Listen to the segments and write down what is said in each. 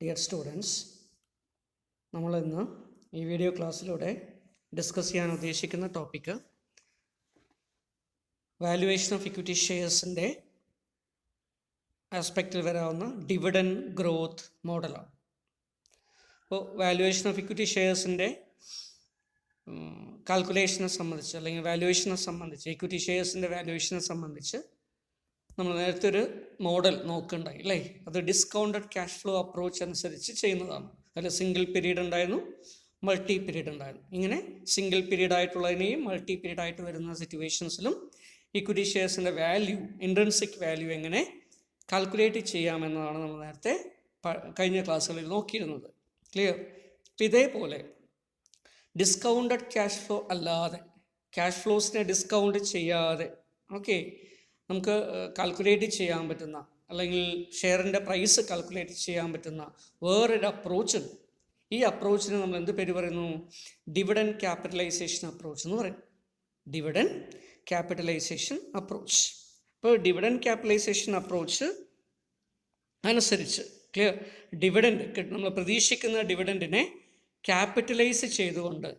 Dear students, നമ്മളിന്ന് ഈ video ക്ലാസ്സിലൂടെ discuss ചെയ്യാൻ ഉദ്ദേശിക്കുന്ന ടോപ്പിക്ക് വാല്യുവേഷൻ ഓഫ് ഇക്വിറ്റി ഷെയർസിൻ്റെ ആസ്പെക്റ്റിൽ വരാവുന്ന ഡിവിഡൻ ഗ്രോത്ത് മോഡലാണ്. അപ്പോൾ വാല്യുവേഷൻ ഓഫ് ഇക്വിറ്റി ഷെയർസിൻ്റെ കാൽക്കുലേഷനെ സംബന്ധിച്ച് അല്ലെങ്കിൽ വാല്യുവേഷനെ സംബന്ധിച്ച് ഇക്വിറ്റി ഷെയർസിൻ്റെ വാല്യുവേഷനെ സംബന്ധിച്ച് നമ്മൾ നേരത്തെ ഒരു മോഡൽ നോക്കുകയുണ്ടായി അല്ലേ. അത് ഡിസ്കൗണ്ടഡ് ക്യാഷ് ഫ്ലോ അപ്രോച്ച് അനുസരിച്ച് ചെയ്യുന്നതാണ്. അതിൽ സിംഗിൾ പീരീഡ് ഉണ്ടായിരുന്നു, മൾട്ടി പീരീഡ് ഉണ്ടായിരുന്നു. ഇങ്ങനെ സിംഗിൾ പീരീഡ് ആയിട്ടുള്ളതിനെയും മൾട്ടി പീരീഡ് ആയിട്ട് വരുന്ന സിറ്റുവേഷൻസിലും ഇക്വിറ്റി ഷെയർസിൻ്റെ വാല്യൂ, ഇൻട്രിൻസിക് വാല്യൂ എങ്ങനെ കാൽക്കുലേറ്റ് ചെയ്യാമെന്നതാണ് നമ്മൾ നേരത്തെ കഴിഞ്ഞ ക്ലാസ്സുകളിൽ നോക്കിയിരുന്നത്. ക്ലിയർ? അപ്പം ഇതേപോലെ ഡിസ്കൗണ്ടഡ് ക്യാഷ് ഫ്ലോ അല്ലാതെ, ക്യാഷ് ഫ്ലോസിനെ ഡിസ്കൗണ്ട് ചെയ്യാതെ നമുക്ക് കാൽക്കുലേറ്റ് ചെയ്യാൻ പറ്റുന്ന അല്ലെങ്കിൽ ഷെയറിൻ്റെ പ്രൈസ് കാൽക്കുലേറ്റ് ചെയ്യാൻ പറ്റുന്ന വേറൊരു അപ്രോച്ച് ഉണ്ട്. ഈ അപ്രോച്ചിന് നമ്മൾ എന്ത് പേര് പറയുന്നു? ഡിവിഡൻ ക്യാപിറ്റലൈസേഷൻ അപ്രോച്ച് എന്ന് പറയും. Dividend capitalization approach. ഇപ്പോൾ ഡിവിഡൻ ക്യാപിറ്റലൈസേഷൻ അപ്രോച്ച് അനുസരിച്ച് ക്ലിയർ, ഡിവിഡൻഡ് നമ്മൾ പ്രതീക്ഷിക്കുന്ന ഡിവിഡൻഡിനെ ക്യാപിറ്റലൈസ് ചെയ്തുകൊണ്ട്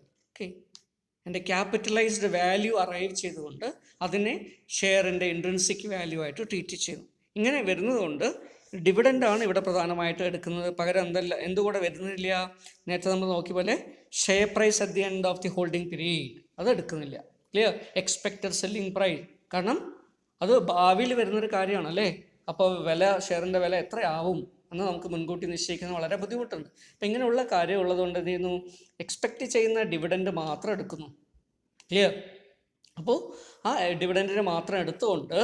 എൻ്റെ ക്യാപിറ്റലൈസ്ഡ് വാല്യൂ അറൈവ് ചെയ്തുകൊണ്ട് അതിനെ ഷെയറിൻ്റെ ഇൻട്രിൻസിക് വാല്യൂ ആയിട്ട് ട്രീറ്റ് ചെയ്യുന്നു. ഇങ്ങനെ വരുന്നതുകൊണ്ട് ഡിവിഡൻ്റാണ് ഇവിടെ പ്രധാനമായിട്ട് എടുക്കുന്നത്. പകരം എന്തുകൂടെ വരുന്നില്ല? നേരത്തെ നമ്മൾ നോക്കിയ പോലെ share price at the end of the holding period അത് എടുക്കുന്നില്ല. ക്ലിയർ? എക്സ്പെക്റ്റഡ് സെല്ലിംഗ് പ്രൈസ്, കാരണം അത് ഭാവിയിൽ വരുന്നൊരു കാര്യമാണ് അല്ലേ. അപ്പോൾ ഷെയറിൻ്റെ വില എത്രയാവും എന്ന് നമുക്ക് മുൻകൂട്ടി നിശ്ചയിക്കുന്നത് വളരെ ബുദ്ധിമുട്ടുണ്ട്. അപ്പം ഇങ്ങനെയുള്ള കാര്യം ഉള്ളതുകൊണ്ട് എന്ത് ചെയ്യുന്നു? എക്സ്പെക്റ്റ് ചെയ്യുന്ന ഡിവിഡൻഡ് മാത്രം എടുക്കുന്നു. ക്ലിയർ? അപ്പോൾ ആ ഡിവിഡൻഡിനെ മാത്രം എടുത്തുകൊണ്ട്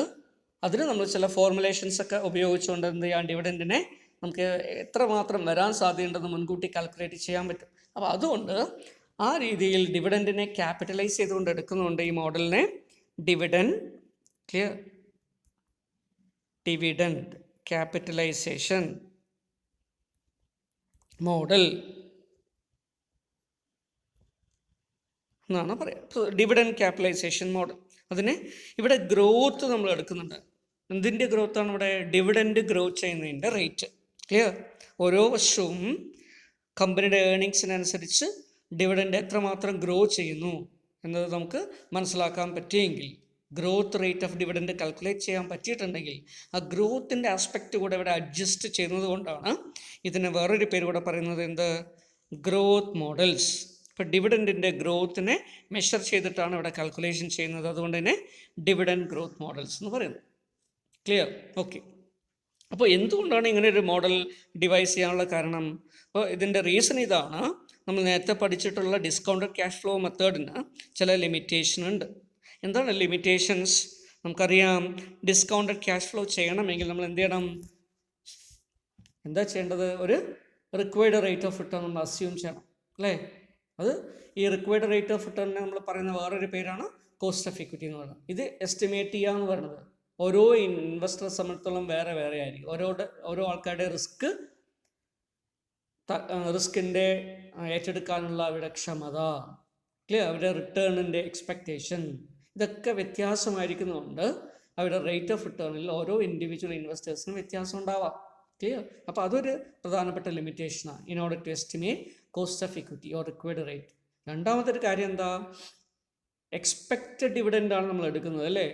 അതിന് നമ്മൾ ചില ഫോർമുലേഷൻസ് ഒക്കെ ഉപയോഗിച്ചുകൊണ്ട് എന്ത് ചെയ്യാം, ഡിവിഡൻഡിനെ നമുക്ക് എത്രമാത്രം വരാൻ സാധ്യതയുണ്ടെന്ന് മുൻകൂട്ടി കാൽക്കുലേറ്റ് ചെയ്യാൻ പറ്റും. അപ്പോൾ അതുകൊണ്ട് ആ രീതിയിൽ ഡിവിഡൻഡിനെ ക്യാപിറ്റലൈസ് ചെയ്തുകൊണ്ട് എടുക്കുന്നുണ്ട് ഈ മോഡലിനെ dividend. Clear? Dividend capitalisation model എന്നാണ് പറയുക. Dividend capitalisation model. അതിന് ഇവിടെ ഗ്രോത്ത് നമ്മൾ എടുക്കുന്നുണ്ട്. എന്തിൻ്റെ ഗ്രോത്താണ് ഇവിടെ? ഡിവിഡൻഡ് ഗ്രോ ചെയ്യുന്നതിൻ്റെ റേറ്റ്. ക്ലിയർ? ഓരോ വർഷവും കമ്പനിയുടെ ഏർണിങ്സിനനുസരിച്ച് ഡിവിഡൻഡ് എത്രമാത്രം ഗ്രോ ചെയ്യുന്നു എന്നത് നമുക്ക് മനസ്സിലാക്കാൻ പറ്റിയെങ്കിൽ, growth rate of dividend calculate ചെയ്യാൻ പറ്റിയിട്ടുണ്ടെങ്കിൽ, ആ ഗ്രോത്തിൻ്റെ ആസ്പെക്റ്റ് കൂടെ ഇവിടെ അഡ്ജസ്റ്റ് ചെയ്യുന്നത് കൊണ്ടാണ് ഇതിന് വേറൊരു പേര് കൂടെ പറയുന്നത്. എന്ത്? Growth models. ഇപ്പോൾ ഡിവിഡൻഡിൻ്റെ ഗ്രോത്തിനെ മെഷർ ചെയ്തിട്ടാണ് ഇവിടെ കാൽക്കുലേഷൻ ചെയ്യുന്നത്. അതുകൊണ്ട് തന്നെ ഡിവിഡൻഡ് ഗ്രോത്ത് മോഡൽസ് എന്ന് പറയുന്നത്. ക്ലിയർ? ഓക്കെ. അപ്പോൾ എന്തുകൊണ്ടാണ് ഇങ്ങനെ ഒരു മോഡൽ ഡിവൈസ് ചെയ്യാനുള്ള കാരണം? അപ്പോൾ ഇതിൻ്റെ റീസൺ ഇതാണ്. നമ്മൾ നേരത്തെ പഠിച്ചിട്ടുള്ള ഡിസ്കൗണ്ടഡ് ക്യാഷ് ഫ്ലോ മെത്തേഡിന് ചില ലിമിറ്റേഷൻ ഉണ്ട്. എന്താണ് ലിമിറ്റേഷൻസ്? നമുക്കറിയാം, ഡിസ്കൗണ്ടഡ് ക്യാഷ് ഫ്ലോ ചെയ്യണമെങ്കിൽ നമ്മൾ എന്ത് ചെയ്യണം? എന്താ ചെയ്യേണ്ടത്? ഒരു റിക്വയർഡ് റേറ്റ് ഓഫ് റിട്ടേൺ നമ്മൾ അസ്യൂം ചെയ്യണം അല്ലേ. അത് ഈ റിക്വയർഡ് റേറ്റ് ഓഫ് റിട്ടേണിനെ നമ്മൾ പറയുന്ന വേറൊരു പേരാണ് കോസ്റ്റ് ഓഫ് ഇക്വിറ്റി എന്ന് പറയുന്നത്. ഇത് എസ്റ്റിമേറ്റ് ചെയ്യുക എന്ന് പറയുന്നത് ഓരോ ഇൻവെസ്റ്ററെ സംബന്ധിച്ചിടത്തോളം വേറെ വേറെ ആയിരിക്കും. ഓരോ ആൾക്കാരുടെ റിസ്കിൻ്റെ ഏറ്റെടുക്കാനുള്ള അവരുടെ ക്ഷമത, ക്ലിയർ, അവരുടെ റിട്ടേണിൻ്റെ എക്സ്പെക്റ്റേഷൻ, ഇതൊക്കെ വ്യത്യാസമായിരിക്കുന്നതുകൊണ്ട് അവരുടെ റേറ്റ് ഓഫ് റിട്ടേണിൽ ഓരോ ഇൻഡിവിജ്വൽ ഇൻവെസ്റ്റേഴ്സിനും വ്യത്യാസം ഉണ്ടാവാം. ക്ലിയർ? അപ്പോൾ അതൊരു പ്രധാനപ്പെട്ട ലിമിറ്റേഷനാണ് in order to estimate cost of equity or required rate. രണ്ടാമത്തെ ഒരു കാര്യം എന്താ? എക്സ്പെക്റ്റഡ് ഡിവിഡൻഡാണ് നമ്മൾ എടുക്കുന്നത് അല്ലേ.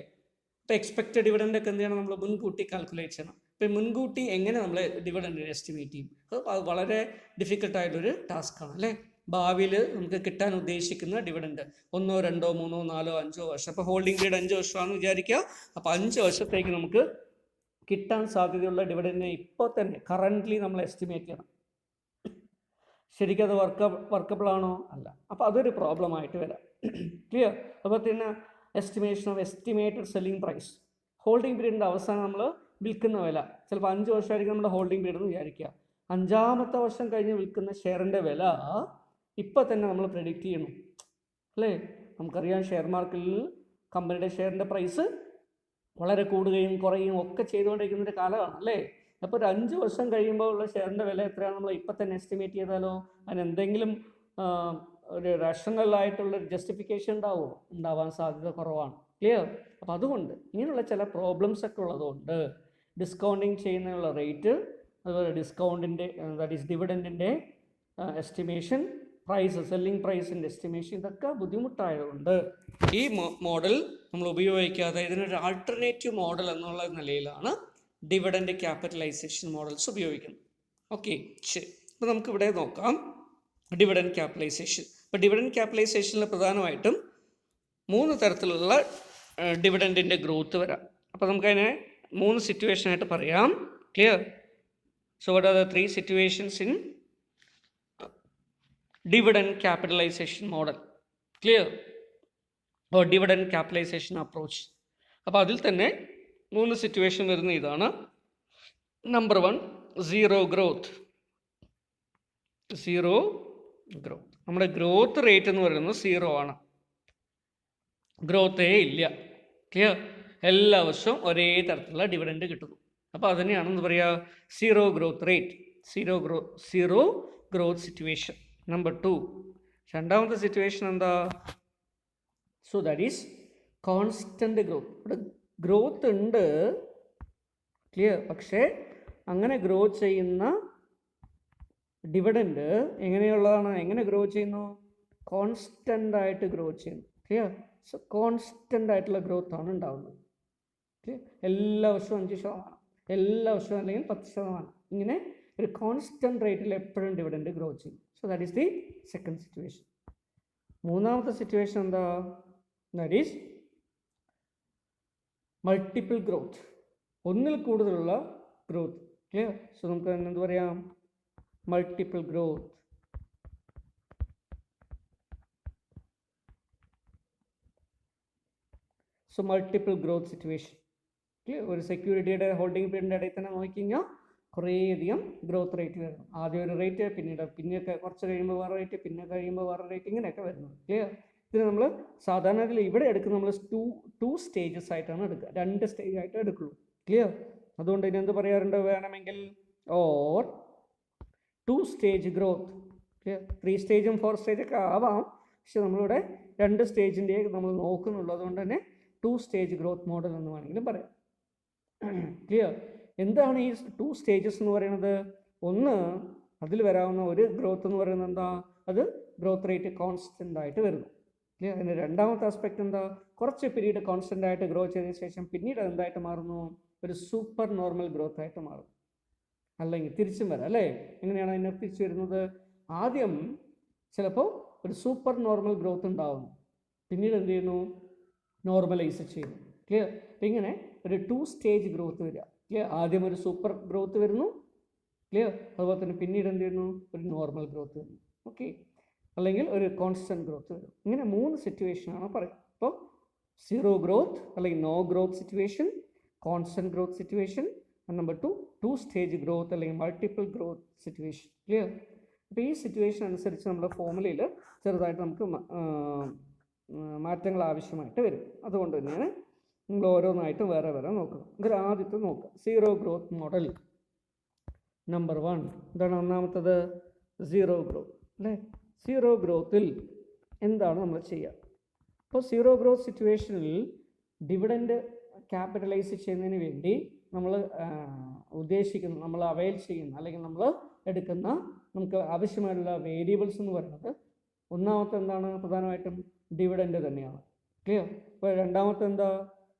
അപ്പോൾ എക്സ്പെക്റ്റഡ് ഡിവിഡൻഡൊക്കെ എന്ത് ചെയ്യണം? നമ്മൾ മുൻകൂട്ടി കാൽക്കുലേറ്റ് ചെയ്യണം. അപ്പോൾ മുൻകൂട്ടി എങ്ങനെ നമ്മൾ ഡിവിഡൻഡ് എസ്റ്റിമേറ്റ് ചെയ്യും? അത് വളരെ ഡിഫിക്കൽട്ടായിട്ടൊരു ടാസ്ക്കാണ് അല്ലേ. ഭാവിയിൽ നമുക്ക് കിട്ടാൻ ഉദ്ദേശിക്കുന്ന ഡിവിഡൻഡ് 1, 2, 3, 4, 5 വർഷം. അപ്പോൾ ഹോൾഡിംഗ് പീരീഡ് 5 വർഷമാണെന്ന് വിചാരിക്കുക. അപ്പോൾ 5 വർഷത്തേക്ക് നമുക്ക് കിട്ടാൻ സാധ്യതയുള്ള ഡിവിഡൻഡിനെ ഇപ്പോൾ തന്നെ കറൻ്റ്ലി നമ്മൾ എസ്റ്റിമേറ്റ് ചെയ്യണം. ശരിക്കും അത് വർക്കബിൾ ആണോ? അല്ല. അപ്പോൾ അതൊരു പ്രോബ്ലമായിട്ട് വരാം. ക്ലിയർ? അപ്പോൾ പിന്നെ estimation of estimated selling price, holding പീരീഡിൻ്റെ അവസാനം നമ്മൾ വിൽക്കുന്ന വില ചിലപ്പോൾ 5 വർഷമായിരിക്കും നമ്മുടെ ഹോൾഡിംഗ് പീരീഡ് എന്ന് വിചാരിക്കുക. 5ാമത്തെ വർഷം കഴിഞ്ഞ് വിൽക്കുന്ന ഷെയറിൻ്റെ വില ഇപ്പോൾ തന്നെ നമ്മൾ പ്രെഡിക്റ്റ് ചെയ്യണം അല്ലേ. നമുക്കറിയാം, ഷെയർ മാർക്കറ്റിൽ കമ്പനിയുടെ ഷെയറിൻ്റെ പ്രൈസ് വളരെ കൂടുകയും കുറയുകയും ഒക്കെ ചെയ്തുകൊണ്ടിരിക്കുന്നൊരു കാലമാണ് അല്ലേ. അപ്പോൾ ഒരു 5 വർഷം കഴിയുമ്പോൾ ഉള്ള ഷെയറിൻ്റെ വില എത്രയാണ് നമ്മൾ ഇപ്പം തന്നെ എസ്റ്റിമേറ്റ് ചെയ്താലോ അതിന് എന്തെങ്കിലും ഒരു റേഷണലായിട്ടുള്ളൊരു ജസ്റ്റിഫിക്കേഷൻ ഉണ്ടാവുമോ? ഉണ്ടാവാൻ സാധ്യത കുറവാണ്. ക്ലിയർ? അപ്പോൾ അതുകൊണ്ട് ഇങ്ങനെയുള്ള ചില പ്രോബ്ലംസ് ഒക്കെ ഉള്ളതുകൊണ്ട് ഡിസ്കൗണ്ടിങ് ചെയ്യുന്നതിനുള്ള റേറ്റ് അതുപോലെ ഡിസ്കൗണ്ടിൻ്റെ ദാറ്റ് ഈസ് ഡിവിഡൻറ്റിൻ്റെ എസ്റ്റിമേഷൻ, പ്രൈസ്, സെല്ലിംഗ് പ്രൈസിൻ്റെ എസ്റ്റിമേഷൻ, ഇതൊക്കെ ബുദ്ധിമുട്ടായതുകൊണ്ട് ഈ മോഡൽ നമ്മൾ ഉപയോഗിക്കാതെ ഇതിനൊരു ആൾട്ടർനേറ്റീവ് മോഡൽ എന്നുള്ള നിലയിലാണ് ഡിവിഡൻറ്റ് ക്യാപിറ്റലൈസേഷൻ മോഡൽസ് ഉപയോഗിക്കുന്നത്. ഓക്കെ, ശരി. അപ്പോൾ നമുക്കിവിടെ നോക്കാം ഡിവിഡൻറ്റ് ക്യാപിറ്റലൈസേഷൻ. ഇപ്പോൾ ഡിവിഡൻറ്റ് ക്യാപിറ്റലൈസേഷനിൽ പ്രധാനമായിട്ടും 3 തരത്തിലുള്ള ഡിവിഡൻറ്റിൻ്റെ ഗ്രോത്ത് വരാം. അപ്പോൾ നമുക്കതിനെ 3 സിറ്റുവേഷനായിട്ട് പറയാം. Clear? So what are the 3 situations in dividend capitalization model? Clear? Or dividend capitalization approach. അപ്പോൾ അതിൽ തന്നെ 3 സിറ്റുവേഷൻ വരുന്ന ഇതാണ്. Number 1, zero growth. Zero growth, നമ്മുടെ ഗ്രോത്ത് റേറ്റ് എന്ന് പറയുന്നത് 0 ആണ്. ഗ്രോത്തേ ഇല്ല. ക്ലിയർ? എല്ലാ വർഷവും ഒരേ തരത്തിലുള്ള ഡിവിഡൻഡ് കിട്ടുന്നു. അപ്പോൾ അതിനെയാണെന്ന് പറയുക zero growth rate, zero growth situation. Number 2, രണ്ടാമത്തെ സിറ്റുവേഷൻ എന്താ? So that is constant growth. ഇവിടെ ഗ്രോത്ത് ഉണ്ട്, ക്ലിയർ, പക്ഷേ അങ്ങനെ ഗ്രോ ചെയ്യുന്ന ഡിവിഡൻഡ് എങ്ങനെയുള്ളതാണ്? എങ്ങനെ ഗ്രോ ചെയ്യുന്നു? കോൺസ്റ്റൻ്റ് ആയിട്ട് ഗ്രോ ചെയ്യുന്നു. ക്ലിയർ? സോ കോൺസ്റ്റൻ്റ് ആയിട്ടുള്ള ഗ്രോത്ത് ആണ് ഉണ്ടാകുന്നത്. ക്ലിയർ? എല്ലാ വർഷവും 5%, എല്ലാ വർഷവും അല്ലെങ്കിൽ 10%, ഇങ്ങനെ ഒരു കോൺസ്റ്റൻ്റ് റേറ്റിൽ എപ്പോഴും ഡിവിഡൻഡ് ഗ്രോ ചെയ്യും. So that is the second situation. മൂന്നാമത്തെ സിറ്റുവേഷൻ എന്താ? ദാറ്റ് ഈസ് മൾട്ടിപ്പിൾ ഗ്രോത്ത്, ഒന്നിൽ കൂടുതലുള്ള ഗ്രോത്ത്. ക്ലിയർ? സോ നമുക്ക് എന്ത് പറയാം? Multiple growth. So multiple growth situation. Clear? ഒരു സെക്യൂരിറ്റിയുടെ ഹോൾഡിംഗ് പീരീഡിൻ്റെ ഇടയിൽ തന്നെ നോക്കിക്കഴിഞ്ഞാൽ കുറേയധികം ഗ്രോത്ത് റേറ്റ് വരുന്നു. ആദ്യം ഒരു റേറ്റ്, പിന്നെയൊക്കെ കുറച്ച് കഴിയുമ്പോൾ വേറെ റേറ്റ്, പിന്നെ കഴിയുമ്പോൾ വേറെ റേറ്റ്, ഇങ്ങനെയൊക്കെ വരുന്നു. ക്ലിയർ? ഇതിന് നമ്മൾ സാധാരണ ഇവിടെ എടുക്കുന്നത് നമ്മൾ ടു സ്റ്റേജസ് ആയിട്ടാണ് എടുക്കുക, 2 സ്റ്റേജ് ആയിട്ട് എടുക്കുള്ളൂ. ക്ലിയർ? അതുകൊണ്ട് ഇതിനെന്ത് പറയാറുണ്ട് വേണമെങ്കിൽ? Or 2 stage growth. ക്ലിയർ? 3 സ്റ്റേജും 4 സ്റ്റേജൊക്കെ ആവാം, പക്ഷെ നമ്മളിവിടെ 2 സ്റ്റേജിൻ്റെ നമ്മൾ നോക്കുന്നുള്ളൂ. അതുകൊണ്ട് തന്നെ 2 സ്റ്റേജ് ഗ്രോത്ത് മോഡൽ എന്ന് വേണമെങ്കിലും പറയാം. ക്ലിയർ? എന്താണ് ഈ 2 സ്റ്റേജസ് എന്ന് പറയുന്നത്? ഒന്ന്, അതിൽ വരാവുന്ന ഒരു ഗ്രോത്ത് എന്ന് പറയുന്നത് എന്താ? അത് ഗ്രോത്ത് റേറ്റ് കോൺസ്റ്റൻ്റ് ആയിട്ട് വരുന്നു. ക്ലിയർ? അതിൻ്റെ രണ്ടാമത്തെ ആസ്പെക്ട് എന്താ? കുറച്ച് പീരീഡ് കോൺസ്റ്റൻ്റ് ആയിട്ട് ഗ്രോ ചെയ്തതിന് ശേഷം പിന്നീട് എന്തായിട്ട് മാറുന്നു? ഒരു സൂപ്പർ നോർമൽ ഗ്രോത്ത് ആയിട്ട് മാറും. അല്ലെങ്കിൽ തിരിച്ചും വരാം, അല്ലേ? എങ്ങനെയാണ് അതിനെ തിരിച്ചു വരുന്നത്? ആദ്യം ചിലപ്പോൾ ഒരു സൂപ്പർ നോർമൽ ഗ്രോത്ത് ഉണ്ടാവുന്നു, പിന്നീട് എന്ത് ചെയ്യുന്നു? നോർമലൈസ് ചെയ്യുന്നു. ക്ലിയർ? അപ്പം ഇങ്ങനെ ഒരു 2 സ്റ്റേജ് ഗ്രോത്ത് വരിക. ക്ലിയർ? ആദ്യം ഒരു സൂപ്പർ ഗ്രോത്ത് വരുന്നു, ക്ലിയർ, അതുപോലെ തന്നെ പിന്നീട് എന്ത് ചെയ്യുന്നു? ഒരു നോർമൽ ഗ്രോത്ത് വരുന്നു. ഓക്കെ, അല്ലെങ്കിൽ ഒരു കോൺസ്റ്റൻറ്റ് ഗ്രോത്ത് വരും. ഇങ്ങനെ 3 സിറ്റുവേഷനാണ് പറയുക. അപ്പോൾ സീറോ ഗ്രോത്ത് അല്ലെങ്കിൽ no growth situation, constant growth situation, number 2 2 stage growth അല്ലെങ്കിൽ മൾട്ടിപ്പിൾ ഗ്രോത്ത് സിറ്റുവേഷൻ. ക്ലിയർ? അപ്പോൾ ഈ സിറ്റുവേഷൻ അനുസരിച്ച് നമ്മുടെ ഫോർമുലയിൽ ചെറുതായിട്ട് നമുക്ക് മാറ്റങ്ങൾ ആവശ്യമായിട്ട് വരും. അതുകൊണ്ട് തന്നെയാണ് നിങ്ങൾ ഓരോന്നായിട്ട് വേറെ വേറെ നോക്കണം. ഇതിൽ ആദ്യത്തെ നോക്കുക, സീറോ ഗ്രോത്ത് മോഡൽ. നമ്പർ 1 എന്താണ്? ഒന്നാമത്തത് സീറോ ഗ്രോത്ത്, അല്ലേ? സീറോ ഗ്രോത്തിൽ എന്താണ് നമ്മൾ ചെയ്യുക? അപ്പോൾ സീറോ ഗ്രോത്ത് സിറ്റുവേഷനിൽ ഡിവിഡൻഡ് ക്യാപിറ്റലൈസ് ചെയ്യുന്നതിന് വേണ്ടി നമ്മൾ ഉദ്ദേശിക്കുന്ന, നമ്മൾ അവൈൽ ചെയ്യുന്ന അല്ലെങ്കിൽ നമ്മൾ എടുക്കുന്ന നമുക്ക് ആവശ്യമായിട്ടുള്ള വേരിയബിൾസ് എന്ന് പറയുന്നത് ഒന്നാമത്തെ എന്താണ്? പ്രധാനമായിട്ടും ഡിവിഡൻഡ് തന്നെയാണ്. ക്ലിയർ? അപ്പോൾ രണ്ടാമത്തെ എന്താ?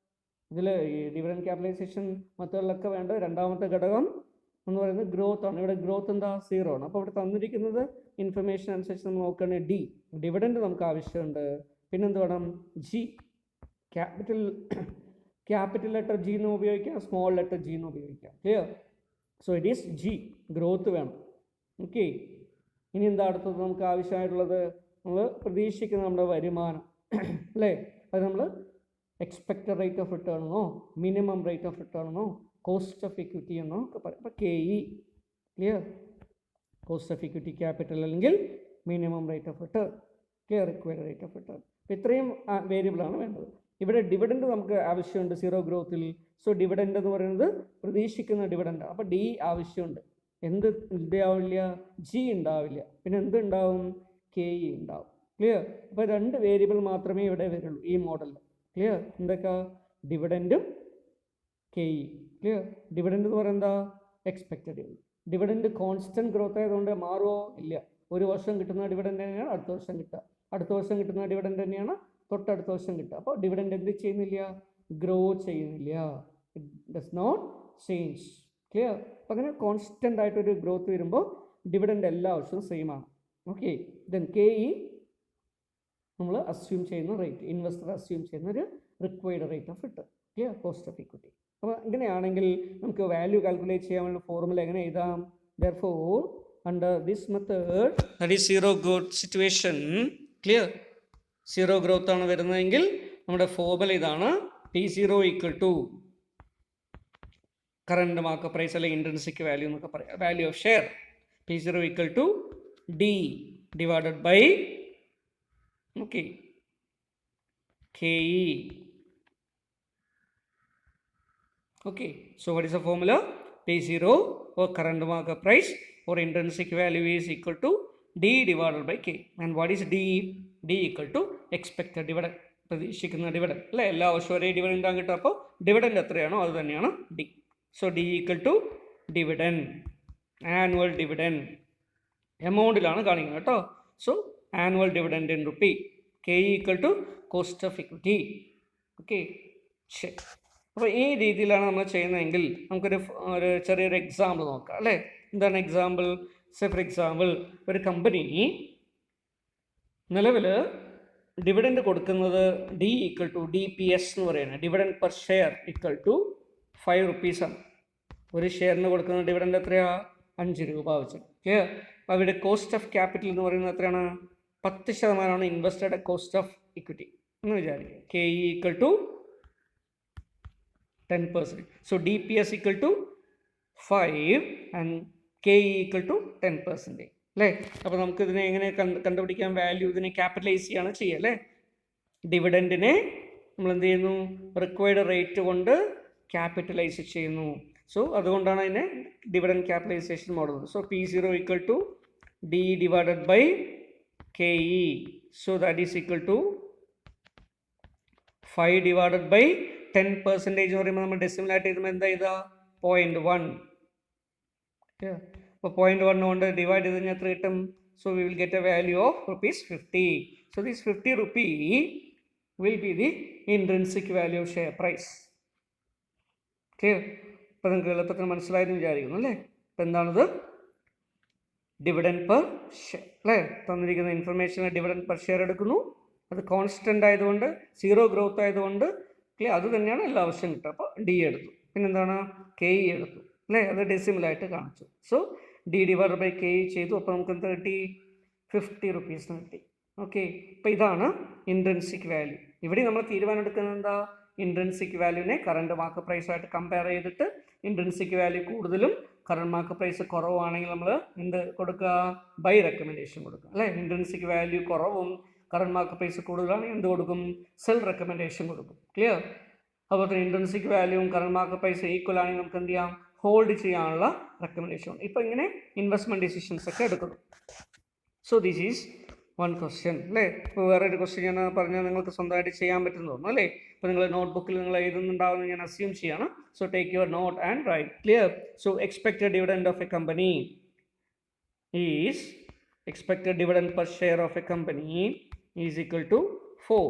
ഇതിൽ ഈ ഡിവിഡൻഡ് ക്യാപിറ്റലൈസേഷൻ മെത്തേഡിലൊക്കെ വേണ്ട രണ്ടാമത്തെ ഘടകം എന്ന് പറയുന്നത് ഗ്രോത്ത് ആണ്. ഇവിടെ ഗ്രോത്ത് എന്താ? 0 ആണ്. അപ്പോൾ ഇവിടെ തന്നിരിക്കുന്നത് ഇൻഫർമേഷൻ അനുസരിച്ച് നമ്മൾ നോക്കുകയാണെങ്കിൽ ഡിവിഡൻഡ് നമുക്ക് ആവശ്യമുണ്ട്. പിന്നെന്ത് വേണം? ജി, ക്യാപിറ്റൽ ലെറ്റർ ജി എന്ന് ഉപയോഗിക്കാം, സ്മോൾ ലെറ്റർ ജി എന്ന് ഉപയോഗിക്കാം. Clear? So it is G, growth വേണം. ഓക്കെ, ഇനി എന്താ അടുത്തത് നമുക്ക് ആവശ്യമായിട്ടുള്ളത്? നമ്മൾ പ്രതീക്ഷിക്കുന്ന നമ്മുടെ വരുമാനം, അല്ലേ? അത് നമ്മൾ എക്സ്പെക്റ്റഡ് റേറ്റ് ഓഫ് റിട്ടേൺ എന്നോ മിനിമം റേറ്റ് ഓഫ് റിട്ടേൺ എന്നോ കോസ്റ്റ് ഓഫ് ഇക്വിറ്റി എന്നോ ഒക്കെ പറയും. അപ്പോൾ KE. Clear? Cost of equity capital അല്ലെങ്കിൽ minimum rate of return, clear, required rate of return. അപ്പോൾ ഇത്രയും വേരിയബിളാണ് വേണ്ടത്. ഇവിടെ ഡിവിഡൻഡ് നമുക്ക് ആവശ്യമുണ്ട് സീറോ ഗ്രോത്തിൽ. സോ ഡിവിഡൻഡ് എന്ന് പറയുന്നത് പ്രതീക്ഷിക്കുന്ന ഡിവിഡൻഡ്. അപ്പോൾ D ആവശ്യമുണ്ട്. എന്ത് ഉണ്ടാവില്ല? G ഉണ്ടാവില്ല. പിന്നെ എന്ത് ഉണ്ടാവും? KE ഉണ്ടാവും. ക്ലിയർ? അപ്പോൾ 2 വേരിയബിൾ മാത്രമേ ഇവിടെ വരുള്ളൂ ഈ മോഡലിൽ. ക്ലിയർ? എന്തൊക്കെ? ഡിവിഡൻറ്റും KE. ക്ലിയർ? ഡിവിഡൻഡ് എന്ന് പറയുന്നത് എന്താ? എക്സ്പെക്റ്റഡ്. ഡിവിഡൻഡ് കോൺസ്റ്റൻറ്റ് ഗ്രോത്ത് ആയതുകൊണ്ട് മാറുമോ? ഇല്ല. ഒരു വർഷം കിട്ടുന്ന ഡിവിഡൻഡ് തന്നെയാണ് അടുത്ത വർഷം കിട്ടുക, അടുത്ത വർഷം കിട്ടുന്ന ഡിവിഡൻഡ് തന്നെയാണ് തൊട്ടടുത്ത വർഷം കിട്ടുക. അപ്പോൾ ഡിവിഡൻഡ് എന്ത് ചെയ്യുന്നില്ല? ഗ്രോ ചെയ്യുന്നില്ല. It does not change. Clear? അപ്പം അങ്ങനെ കോൺസ്റ്റൻ്റ് ആയിട്ടൊരു ഗ്രോത്ത് വരുമ്പോൾ ഡിവിഡൻഡ് എല്ലാ വർഷവും സെയിം ആണ്. ഓക്കെ. ദെൻ KE നമ്മൾ അസ്യൂം ചെയ്യുന്ന റേറ്റ്, ഇൻവെസ്റ്റർ അസ്യൂം ചെയ്യുന്ന ഒരു required rate of return. Clear? Cost of equity. അപ്പോൾ ഇങ്ങനെയാണെങ്കിൽ നമുക്ക് വാല്യൂ കാൽക്കുലേറ്റ് ചെയ്യാനുള്ള ഫോർമുല എങ്ങനെ എഴുതാം? Therefore, under this method, that is zero growth situation, clear? Zero growth ആണ് വരുന്നതെങ്കിൽ നമ്മുടെ ഫോർമുല ഇതാണ്. P0 equal to current market price അല്ലെങ്കിൽ ഇൻട്രിൻസിക് വാല്യൂ എന്നൊക്കെ പറയാം, value of share. P0 equal to D divided by KE. Okay, so what is the formula? P0 or current market price or intrinsic value is equal to D divided by K. And what is D? D equal to expected dividend. പ്രതീക്ഷിക്കുന്ന dividend അല്ലേ? എല്ലാ വർഷവും ഒരേ dividend ആണ് കിട്ടുക. അപ്പോൾ dividend എത്രയാണോ അത് തന്നെയാണ് D. So D equal to dividend, annual dividend എമൗണ്ടിലാണ് കാണിക്കുന്നത് കേട്ടോ. So annual dividend in rupee. KE equal to cost of equity. Okay, ശരി. അപ്പോൾ ഈ രീതിയിലാണ് നമ്മൾ ചെയ്യുന്നതെങ്കിൽ നമുക്കൊരു ചെറിയൊരു എക്സാമ്പിൾ നോക്കാം അല്ലേ? എന്താണ് എക്സാമ്പിൾ? സേ ഫോർ എക്സാമ്പിൾ, ഒരു കമ്പനി നിലവിൽ ഡിവിഡൻഡ് കൊടുക്കുന്നത് D equal to DPS എന്ന് പറയുന്നത്, dividend per share equal to 5 rupees ആണ്. ഒരു ഷെയറിന് കൊടുക്കുന്ന ഡിവിഡൻഡ് എത്രയാ? 5 രൂപ വെച്ച്. ഓക്കെ. അവരുടെ കോസ്റ്റ് ഓഫ് ക്യാപിറ്റൽ എന്ന് പറയുന്നത് എത്രയാണ്? 10% ഇൻവെസ്റ്റഡ് കോസ്റ്റ് ഓഫ് ഇക്വിറ്റി എന്ന് വിചാരിക്കുക. KE equal to 10%. So DPS equal to 5 and KE equal to 10%. അല്ലേ? അപ്പോൾ നമുക്ക് ഇതിനെ എങ്ങനെ കണ്ടുപിടിക്കാൻ? വാല്യൂ ഇതിനെ ക്യാപിറ്റലൈസ് ചെയ്യാണ് ചെയ്യുക അല്ലേ? ഡിവിഡൻഡിനെ നമ്മൾ എന്ത് ചെയ്യുന്നു? റിക്വയർഡ് റേറ്റ് കൊണ്ട് ക്യാപിറ്റലൈസ് ചെയ്യുന്നു. സോ അതുകൊണ്ടാണ് അതിനെ dividend capitalisation model. So P0 equal to D divided by KE. So that is equal to 5 divided by 10% എന്ന് പറയുമ്പോൾ നമ്മൾ ഡെസിമലായിട്ട് എഴുതുമ്പോൾ എന്താ ചെയ്താ? 0.1. അപ്പോൾ 0.1 കൊണ്ട് ഡിവൈഡ് ചെയ്ത് കഴിഞ്ഞാൽ എത്ര കിട്ടും? So we will get A value of ₹50. So this 50 rupee will be the intrinsic value of share price. Clear? ഇപ്പോൾ നിങ്ങൾക്ക് എളുപ്പത്തിന് മനസ്സിലായെന്ന് വിചാരിക്കുന്നു അല്ലേ? അപ്പോൾ എന്താണത്? ഡിവിഡൻഡ് പെർ ഷെയർ അല്ലേ? തന്നിരിക്കുന്ന ഇൻഫർമേഷന് ഡിവിഡൻഡ് പെർ ഷെയർ എടുക്കുന്നു. അത് കോൺസ്റ്റൻ്റ് ആയതുകൊണ്ട്, സീറോ ഗ്രോത്ത് ആയതുകൊണ്ട് ക്ലിയർ അത് തന്നെയാണ് എല്ലാ വർഷവും കിട്ടുക. അപ്പോൾ D എടുത്തു. പിന്നെന്താണ്? KE എടുത്തു അല്ലേ? അത് ഡെസിമലായിട്ട് കാണിച്ചു. So D divided by KE ചെയ്തു. അപ്പോൾ നമുക്ക് എന്താ കിട്ടി? 50 rupees കിട്ടി. ഓക്കെ. അപ്പോൾ ഇതാണ് ഇൻട്രിൻസിക് വാല്യൂ. ഇവിടെ നമ്മൾ തീരുമാനം എടുക്കുന്നത് എന്താ? ഇൻട്രിൻസിക് വാല്യൂവിനെ കറണ്ട് മാർക്കറ്റ് പ്രൈസുമായിട്ട് കമ്പയർ ചെയ്തിട്ട് ഇൻട്രിൻസിക് വാല്യൂ കൂടുതലും കറണ്ട് മാർക്കറ്റ് പ്രൈസ് കുറവാണെങ്കിൽ നമ്മൾ എന്ത് കൊടുക്കുക? ബൈ റെക്കമെൻഡേഷൻ കൊടുക്കുക അല്ലേ? ഇൻട്രിൻസിക് വാല്യൂ കുറവും കറണ്ട് മാർക്കറ്റ് പ്രൈസ് കൂടുതലാണെങ്കിൽ എന്ത് കൊടുക്കും? സെൽ റെക്കമെൻഡേഷൻ കൊടുക്കും. ക്ലിയർ? അതുപോലെ തന്നെ ഇൻട്രിൻസിക് വാല്യൂവും കറണ്ട് മാർക്കറ്റ് പ്രൈസ് ഈക്വൽ ആണെങ്കിൽ നമുക്ക് എന്ത് ചെയ്യാം? ഹോൾഡ് ചെയ്യാനുള്ള റെക്കമെൻഡേഷൻ ഉണ്ട്. ഇപ്പോൾ ഇങ്ങനെ ഇൻവെസ്റ്റ്മെൻറ്റ് ഡിസിഷൻസ് ഒക്കെ എടുക്കുന്നു. So this is one question അല്ലേ? ഇപ്പോൾ വേറൊരു ക്വസ്റ്റ്യൻ ഞാൻ പറഞ്ഞാൽ നിങ്ങൾക്ക് സ്വന്തമായിട്ട് ചെയ്യാൻ പറ്റുമെന്ന് തോന്നുന്നു അല്ലേ? ഇപ്പോൾ നിങ്ങൾ നോട്ട്ബുക്കിൽ നിങ്ങൾ എഴുതുന്നുണ്ടാവുമെന്ന് ഞാൻ അസ്യൂം ചെയ്യാണ്. So take your note and write. Clear? So expected dividend of a company is expected dividend per share of a company is equal to 4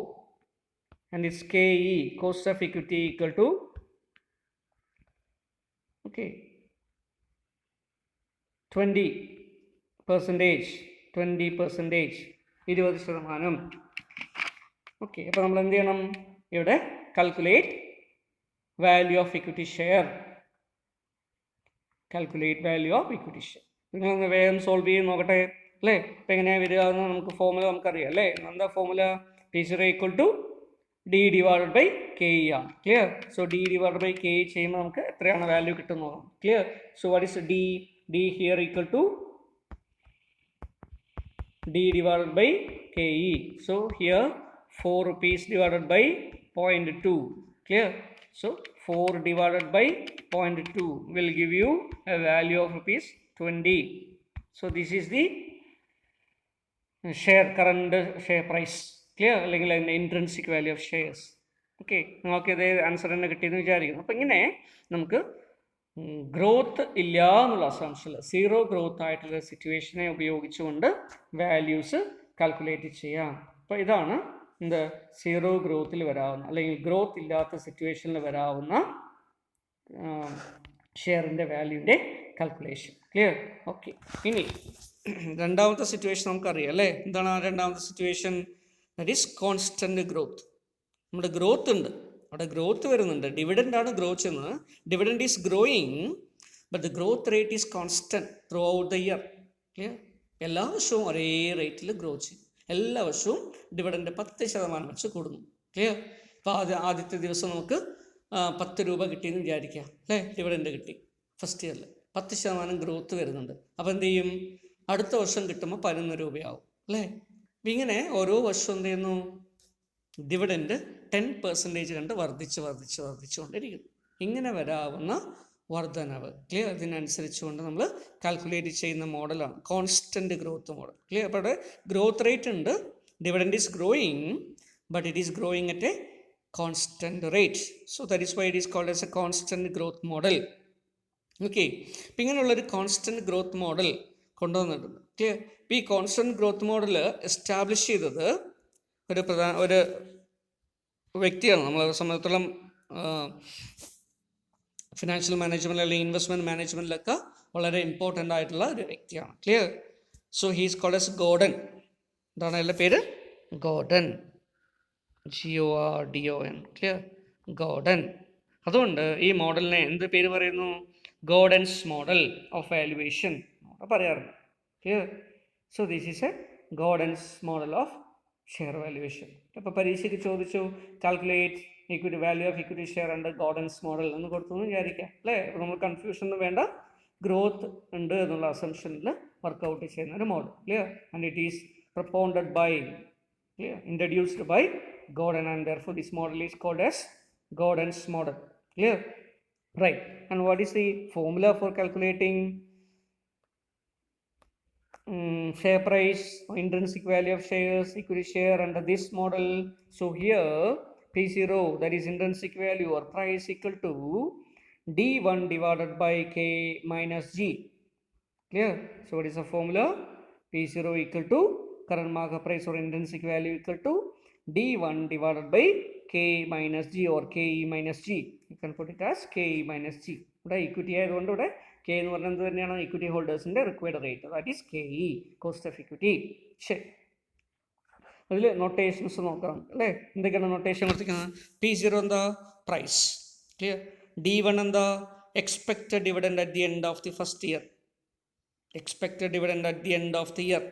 and its KE, cost of equity, equal to 20%. 20%. Okay. അപ്പോൾ നമ്മൾ എന്ത് ചെയ്യണം? ഇവിടെ calculate value of equity share. Calculate value of equity share. നിങ്ങളൊന്ന് വേഗം solve ചെയ്ത് നോക്കട്ടെ അല്ലേ? ഇപ്പം എങ്ങനെയാണ് വരിക എന്ന് നമുക്ക് ഫോർമുല നമുക്കറിയാം അല്ലേ? എന്താ formula? P0 equal to D divided by KE ആണ്. Clear? So D divided by KE ചെയ്യുമ്പോൾ നമുക്ക് എത്രയാണ് വാല്യൂ കിട്ടുന്നത് നോക്കാം. Clear? So what is D? D here equal to D divided by KE. So here 4 rupees divided by 0.2. Clear? So 4 divided by 0.2 will give you a value of ₹20. So this is the current share price. Clear? അല്ലെങ്കിൽ intrinsic value of shares. Okay. നമുക്ക് ഇതേ answer തന്നെ കിട്ടിയെന്ന് വിചാരിക്കുന്നു. അപ്പം ഇങ്ങനെ നമുക്ക് growth ഇല്ല എന്നുള്ള അസംഷനിൽ സീറോ ഗ്രോത്ത് ആയിട്ടുള്ള സിറ്റുവേഷനെ ഉപയോഗിച്ചുകൊണ്ട് വാല്യൂസ് കാൽക്കുലേറ്റ് ചെയ്യാം. അപ്പോൾ ഇതാണ് എന്ത് സീറോ ഗ്രോത്തിൽ വരാവുന്ന അല്ലെങ്കിൽ ഗ്രോത്ത് ഇല്ലാത്ത സിറ്റുവേഷനിൽ വരാവുന്ന ഷെയറിൻ്റെ വാല്യൂവിൻ്റെ കാൽക്കുലേഷൻ. ക്ലിയർ? ഓക്കെ. ഇനി രണ്ടാമത്തെ സിറ്റുവേഷൻ നമുക്കറിയാം അല്ലേ? എന്താണ് ആ രണ്ടാമത്തെ situation? That is constant growth. നമ്മുടെ ഗ്രോത്ത് ഉണ്ട്, അവിടെ ഗ്രോത്ത് വരുന്നുണ്ട്. ഡിവിഡൻ്റ് ആണ് ഗ്രോ ചെയ്യുന്നത്. Dividend is growing but the growth rate is constant through out the year. Clear? എല്ലാ വർഷവും ഒരേ റേറ്റിൽ ഗ്രോ ചെയ്യും. എല്ലാ വർഷവും ഡിവിഡൻഡ് 10% വെച്ച് കൂടുന്നു. ക്ലിയർ? അപ്പോൾ ആദ്യത്തെ ദിവസം നമുക്ക് 10 രൂപ കിട്ടിയെന്ന് വിചാരിക്കാം അല്ലേ? ഡിവിഡൻഡ് കിട്ടി ഫസ്റ്റ് ഇയറിൽ 10% ഗ്രോത്ത് വരുന്നുണ്ട്. അപ്പോൾ എന്ത് ചെയ്യും? അടുത്ത വർഷം കിട്ടുമ്പോൾ 11 രൂപയാവും അല്ലേ? അപ്പം ഇങ്ങനെ ഓരോ വർഷവും എന്ത് ചെയ്യുന്നു? ഡിവിഡൻഡ് 10% കണ്ട് വർദ്ധിച്ചുകൊണ്ടിരിക്കുന്നു. ഇങ്ങനെ വരാവുന്ന വർധനവ്. ക്ലിയർ? ഇതിനനുസരിച്ചുകൊണ്ട് നമ്മൾ കാൽക്കുലേറ്റ് ചെയ്യുന്ന മോഡലാണ് കോൺസ്റ്റൻറ്റ് ഗ്രോത്ത് മോഡൽ. ക്ലിയർ? അപ്പോൾ അവിടെ ഗ്രോത്ത് റേറ്റ് ഉണ്ട്, dividend is growing but it is growing at a constant rate. So that is why it is called as a constant growth model. Okay. അപ്പം ഇങ്ങനെയുള്ളൊരു constant growth model കൊണ്ടുവന്നിട്ടുണ്ട്. Clear? ഇപ്പോൾ ഈ constant growth model establish ചെയ്തത് ഒരു വ്യക്തിയാണ്. നമ്മളെ സംബന്ധിച്ചിടത്തോളം ഫിനാൻഷ്യൽ മാനേജ്മെൻറ്റ് അല്ലെങ്കിൽ ഇൻവെസ്റ്റ്മെൻറ്റ് മാനേജ്മെൻറ്റിലൊക്കെ വളരെ ഇമ്പോർട്ടൻ്റ് ആയിട്ടുള്ള ഒരു വ്യക്തിയാണ്. Clear? So he's called as Gordon. എന്താണ് അയാളുടെ പേര്? ഗോർഡൻ. GORDON. ക്ലിയർ? ഗോർഡൻ. അതുകൊണ്ട് ഈ മോഡലിനെ എന്ത് പേര് പറയുന്നു? ഗോർഡൻസ് മോഡൽ ഓഫ് വാല്യുവേഷൻ പറയാറുണ്ട്. Clear? So this is a Gordon's model of share valuation. അപ്പോൾ പരീക്ഷയ്ക്ക് ചോദിച്ചു calculate equity value of equity share under Gordon's model എന്ന് കൊടുത്തു എന്ന് വിചാരിക്കാം അല്ലേ? അപ്പോൾ നമ്മൾ കൺഫ്യൂഷൻ ഒന്നും വേണ്ട. ഗ്രോത്ത് ഉണ്ട് എന്നുള്ള അസംഷനിൽ വർക്കൗട്ട് ചെയ്യുന്ന ഒരു model. Clear? And it is propounded by, clear, introduced by Gordon, and therefore this model is called as Gordon's model. Clear? Right. And what is the formula for calculating share price or intrinsic value of shares, equity share under this model? So here P0, that is intrinsic value or price, equal to D1 divided by K minus G. Clear? So what is the formula? P0 equal to current market price or intrinsic value equal to D1 divided by K minus G or KE minus G. You can put it as KE minus G. ഇവിടെ equity ആയതുകൊണ്ട് ഇവിടെ K എന്ന് പറയുന്നത് തന്നെയാണ് equity ഹോൾഡേഴ്സിൻ്റെ required rate. That is KE, cost of equity. ശരി, അതിൽ notations നോക്കാം അല്ലേ? എന്തൊക്കെയാണ് നൊട്ടേഷൻ കൊടുത്തിരിക്കുന്നത്? P0 എന്താ? പ്രൈസ്. ക്ലിയർ? D1 എന്താ? Expected dividend at the end of the first year. Expected dividend at the end of the year.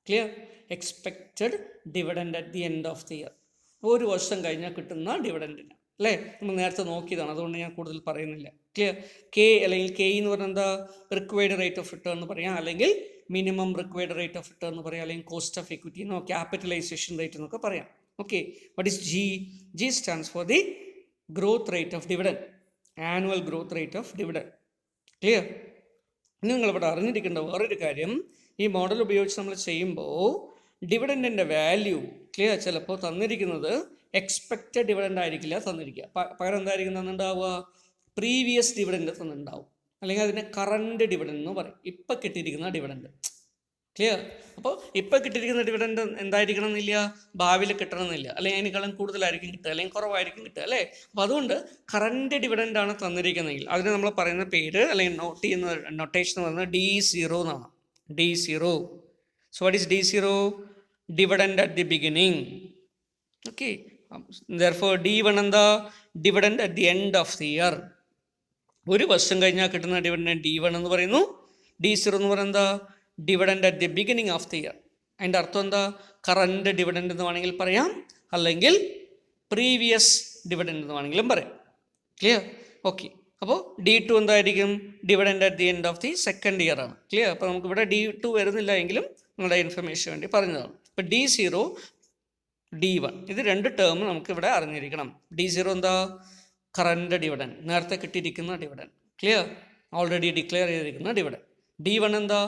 Clear? Expected dividend at the end of the year. ഒരു വർഷം കഴിഞ്ഞാൽ കിട്ടുന്ന ഡിവിഡൻഡിന് അല്ലേ? നമ്മൾ നേരത്തെ നോക്കിയതാണ്, അതുകൊണ്ട് ഞാൻ കൂടുതൽ പറയുന്നില്ല. ക്ലിയർ? കെ അല്ലെങ്കിൽ KE എന്ന് പറഞ്ഞാൽ എന്താ? റിക്വയർഡ് റേറ്റ് ഓഫ് റിട്ടേൺ എന്ന് പറയാം, അല്ലെങ്കിൽ minimum required rate of return എന്ന് പറയാം, അല്ലെങ്കിൽ കോസ്റ്റ് ഓഫ് ഇക്വിറ്റി എന്നോ ക്യാപിറ്റലൈസേഷൻ റേറ്റ് എന്നൊക്കെ പറയാം. Okay. What is G? G stands for the growth rate of dividend, annual growth rate of dividend. Clear? ഇനി നിങ്ങളിവിടെ അറിഞ്ഞിരിക്കേണ്ട വേറൊരു കാര്യം, ഈ മോഡൽ ഉപയോഗിച്ച് നമ്മൾ ചെയ്യുമ്പോൾ ഡിവിഡൻഡിൻ്റെ വാല്യൂ, ക്ലിയർ, ചിലപ്പോൾ തന്നിരിക്കുന്നത് എക്സ്പെക്റ്റഡ് ഡിവിഡൻഡ് ആയിരിക്കില്ല തന്നിരിക്കുക. പകരം എന്തായിരിക്കും തന്നിട്ടുണ്ടാവുക? പ്രീവിയസ് ഡിവിഡൻഡ് തന്നിട്ടുണ്ടാവും, അല്ലെങ്കിൽ അതിനെ കറണ്ട് ഡിവിഡൻഡ് എന്ന് പറയും. ഇപ്പം കിട്ടിയിരിക്കുന്ന ഡിവിഡൻഡ്. ക്ലിയർ? അപ്പോൾ ഇപ്പം കിട്ടിയിരിക്കുന്ന ഡിവിഡൻഡ് എന്തായിരിക്കണം എന്നില്ല, ഭാവിയിൽ കിട്ടണമെന്നില്ല, അല്ലെങ്കിൽ അതിനേക്കാളും കൂടുതലായിരിക്കും കിട്ടുക, അല്ലെങ്കിൽ കുറവായിരിക്കും കിട്ടുക അല്ലേ? അപ്പോൾ അതുകൊണ്ട് കറണ്ട് ഡിവിഡൻഡാണ് തന്നിരിക്കുന്നതെങ്കിൽ അതിന് നമ്മൾ പറയുന്ന പേര് അല്ലെങ്കിൽ നോട്ട് ചെയ്യുന്ന നൊട്ടേഷൻ എന്ന് പറയുന്നത് D0 എന്നാണ്. D0. So what is D0? Dividend at the beginning. Okay. Therefore D1 എന്താ? Dividend at the end of the year. ഒരു വർഷം കഴിഞ്ഞാൽ കിട്ടുന്ന ഡിവിഡൻഡ് D1 എന്ന് പറയുന്നു. D0 എന്ന് പറയുന്നത് എന്താ? Dividend at the beginning of the year. അതിൻ്റെ അർത്ഥം എന്താ? കറണ്ട് ഡിവിഡൻഡ് എന്ന് വേണമെങ്കിൽ പറയാം, അല്ലെങ്കിൽ പ്രീവിയസ് ഡിവിഡൻഡ് എന്ന് വേണമെങ്കിലും പറയാം. ക്ലിയർ? ഓക്കെ. അപ്പോൾ D2 എന്തായിരിക്കും? Dividend at the end of the second year ആണ്. ക്ലിയർ? അപ്പോൾ നമുക്ക് ഇവിടെ D2 വരുന്നില്ല എങ്കിലും നിങ്ങളുടെ ഇൻഫർമേഷൻ വേണ്ടി പറഞ്ഞതാണ്. ഇപ്പോൾ D0, D1 ഇത് രണ്ട് ടേം നമുക്ക് ഇവിടെ അറിഞ്ഞിരിക്കണം. D0 എന്താ? കറണ്ട് ഡിവിഡൻഡ്, നേരത്തെ കിട്ടിയിരിക്കുന്ന ഡിവിഡൻഡ്. ക്ലിയർ? ഓൾറെഡി ഡിക്ലെയർ ചെയ്തിരിക്കുന്ന ഡിവിഡൻഡ്. D1 എന്താ?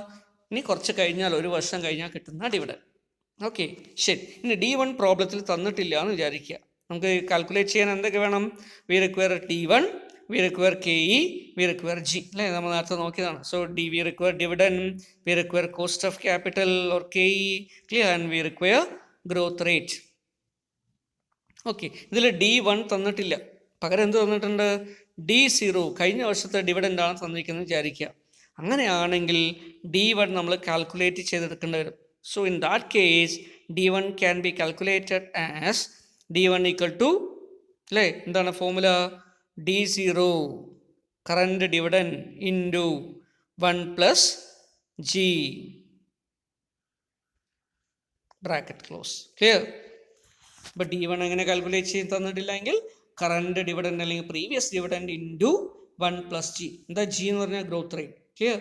ഇനി കുറച്ച് കഴിഞ്ഞാൽ, ഒരു വർഷം കഴിഞ്ഞാൽ കിട്ടുന്ന ഡിവിഡൻഡ്. ഓക്കെ, ശരി. ഇനി D1 പ്രോബ്ലത്തിൽ തന്നിട്ടില്ല എന്ന് വിചാരിക്കുക. നമുക്ക് കാൽക്കുലേറ്റ് ചെയ്യാൻ എന്തൊക്കെ വേണം? V require D1, we require KE, we require G. അല്ലേ, നമ്മൾ നേരത്തെ നോക്കിയതാണ്. So we require dividend, we require cost of capital or KE, clear, and we require growth rate. Okay, ഇതിൽ D1 തന്നിട്ടില്ല, പകരം എന്ത് തന്നിട്ടുണ്ട്? D0, കഴിഞ്ഞ വർഷത്തെ ഡിവിഡൻ്റ് ആണ് തന്നിരിക്കുന്നത് വിചാരിക്കുക. അങ്ങനെയാണെങ്കിൽ D1 നമ്മൾ കാൽക്കുലേറ്റ് ചെയ്തെടുക്കേണ്ടി വരും. So in that case D1 can be calculated as D1 equal to, അല്ലേ, എന്താണ് formula? D0 current dividend into 1 plus G bracket close. Clear? അപ്പോൾ D1 എങ്ങനെ കാൽക്കുലേറ്റ് ചെയ്ത് തന്നിട്ടില്ലെങ്കിൽ കറണ്ട് ഡിവിഡൻഡ് അല്ലെങ്കിൽ previous dividend into 1 plus G. എന്താ G എന്ന് പറഞ്ഞാൽ ഗ്രോത്ത് റേറ്റ്. ക്ലിയർ?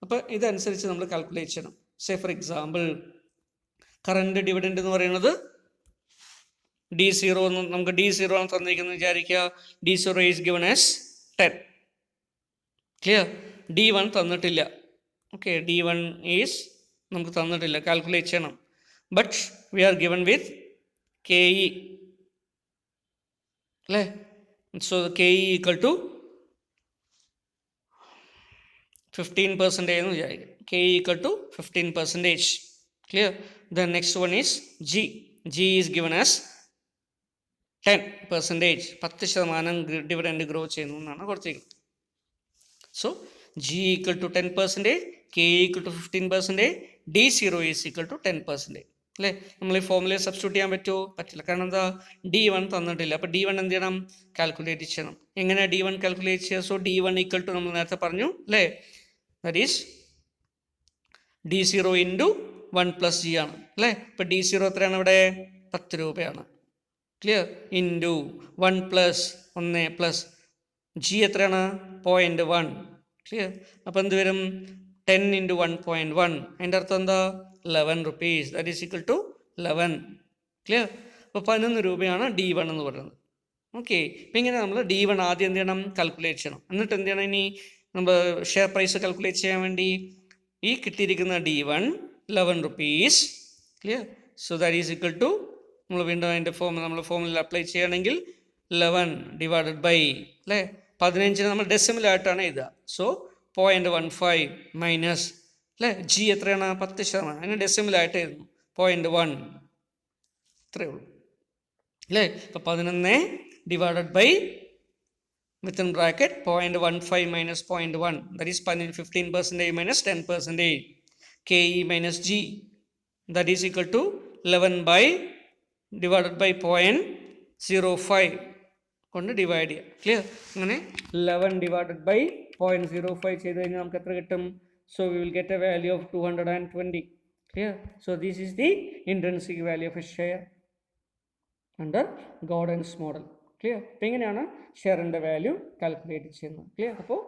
അപ്പോൾ ഇതനുസരിച്ച് നമ്മൾ കാൽക്കുലേറ്റ് ചെയ്യണം. Say for example current dividend എന്ന് പറയുന്നത് D0 എന്ന് നമുക്ക് D0 ആണ് തന്നിരിക്കുന്നത് വിചാരിക്കുക. D0 is given as 10. Clear? D1 തന്നിട്ടില്ല. ഓക്കെ, D1 ഈസ് നമുക്ക് തന്നിട്ടില്ല, കാൽക്കുലേറ്റ് ചെയ്യണം. But we are given with KE, അല്ലേ? സോ KE ഈക്വൽ ടു 15% എന്ന് വിചാരിക്കുക. KE equal to 15%. Clear? The next one is G. G is given as 10%. 10% dividend grow ചെയ്യുന്നു എന്നാണ് കൊടുത്തിരിക്കുന്നത്. So G equal to 10%, KE equal to 15%, D0 is equal to 10%. അല്ലേ, നമ്മൾ ഈ ഫോർമുലയെ substitute ചെയ്യാൻ പറ്റുമോ? പറ്റില്ല. കാരണം എന്താ? D1 തന്നിട്ടില്ല. അപ്പോൾ D1 എന്ത് ചെയ്യണം? കാൽക്കുലേറ്റ് ചെയ്യണം. എങ്ങനെയാണ് D1 കാൽക്കുലേറ്റ് ചെയ്യുക? സോ D1 ഈക്വൽ ടു നമ്മൾ നേരത്തെ പറഞ്ഞു, അല്ലേ, that is D0 into 1 plus G ആണ്, അല്ലേ. ഇപ്പോൾ D0 എത്രയാണ് ഇവിടെ? 10 രൂപയാണ്. Clear? Into 1 plus 1 plus G എത്രയാണ്? 0.1. ക്ലിയർ? അപ്പോൾ എന്ത് വരും? 10 ഇൻറ്റു 1.1. അതിൻ്റെ അർത്ഥം എന്താ? 11 rupees. That is equal to 11. Clear? അപ്പോൾ 11 രൂപയാണ് D1 എന്ന് പറയുന്നത്. ഓക്കെ, ഇപ്പം ഇങ്ങനെ നമ്മൾ D1 ആദ്യം എന്ത് ചെയ്യണം? കാൽക്കുലേറ്റ് ചെയ്യണം. എന്നിട്ട് എന്ത് ചെയ്യണം? ഇനി നമ്മൾ ഷെയർ പ്രൈസ് കാൽക്കുലേറ്റ് ചെയ്യാൻ വേണ്ടി ഈ കിട്ടിയിരിക്കുന്ന D1 11 rupees. Clear? So that is equal to, നമ്മൾ വീണ്ടും അതിൻ്റെ നമ്മൾ ഫോമിൽ അപ്ലൈ ചെയ്യുകയാണെങ്കിൽ 11 ഡിവൈഡഡ് ബൈ, അല്ലേ, 15 നമ്മൾ ഡെസിമലായിട്ടാണ് എഴുതുക. സോ 0.15 മൈനസ്, അല്ലേ, G എത്രയാണ്? 10%. അതിന് ഡെസിമലായിട്ട് എഴുതുന്നു 0.1. ഇത്രയേ ഉള്ളൂ, അല്ലേ. അപ്പോൾ 11 divided by within bracket 0.15 minus 0.1, that is 15% minus 10%. KE minus G, that is equal to 11 by divided by 0.05 കൊണ്ട് ഡിവൈഡ് ചെയ്യുക. ക്ലിയർ? അങ്ങനെ 11 ഡിവൈഡഡ് ബൈ 0.05 ചെയ്ത് കഴിഞ്ഞാൽ നമുക്ക് എത്ര കിട്ടും? So we will get a value of 220. Clear? So this is the intrinsic value of a share under Gordon's model. Clear? അപ്പോൾ ഇങ്ങനെയാണ് ഷെയറിൻ്റെ വാല്യൂ കാൽക്കുലേറ്റ് ചെയ്യുന്നത്. ക്ലിയർ? അപ്പോൾ